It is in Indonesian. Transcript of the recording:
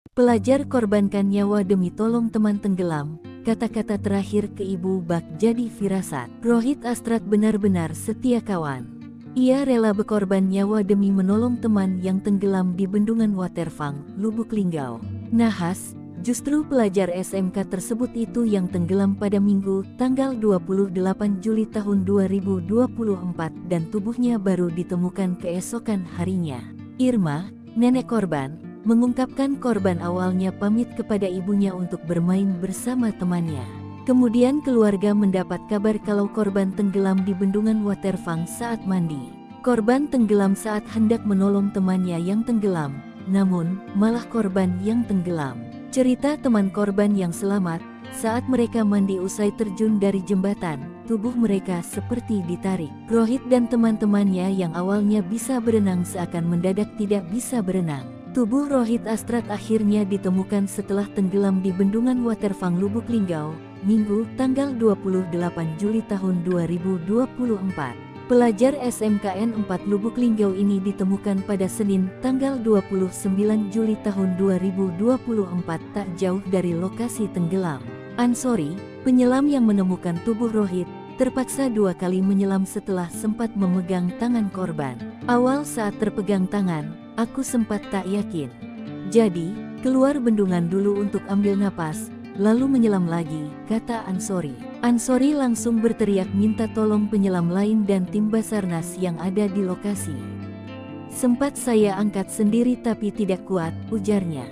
Pelajar korbankan nyawa demi tolong teman tenggelam. Kata-kata terakhir ke Ibu Bak jadi firasat. Rohit Astrat benar-benar setia kawan. Ia rela berkorban nyawa demi menolong teman yang tenggelam di Bendungan Waterfang, Lubuk Linggau. Nahas, justru pelajar SMK tersebut itu yang tenggelam pada Minggu, tanggal 28 Juli tahun 2024 dan tubuhnya baru ditemukan keesokan harinya. Irma, nenek korban, mengungkapkan korban awalnya pamit kepada ibunya untuk bermain bersama temannya. Kemudian keluarga mendapat kabar kalau korban tenggelam di Bendungan Waterfang saat mandi. Korban tenggelam saat hendak menolong temannya yang tenggelam, namun malah korban yang tenggelam. Cerita teman korban yang selamat, saat mereka mandi usai terjun dari jembatan, tubuh mereka seperti ditarik. Rohit dan teman-temannya yang awalnya bisa berenang seakan mendadak tidak bisa berenang. Tubuh Rohit Astrat akhirnya ditemukan setelah tenggelam di Bendungan Waterfang Lubuk Linggau, Minggu, tanggal 28 Juli tahun 2024. Pelajar SMKN 4 Lubuk Linggau ini ditemukan pada Senin, tanggal 29 Juli tahun 2024 tak jauh dari lokasi tenggelam. Ansori, penyelam yang menemukan tubuh Rohit, terpaksa 2 kali menyelam setelah sempat memegang tangan korban. Awal saat terpegang tangan, aku sempat tak yakin. Jadi, keluar bendungan dulu untuk ambil napas, lalu menyelam lagi, kata Ansori. Ansori langsung berteriak minta tolong penyelam lain dan tim Basarnas yang ada di lokasi. Sempat saya angkat sendiri tapi tidak kuat, ujarnya.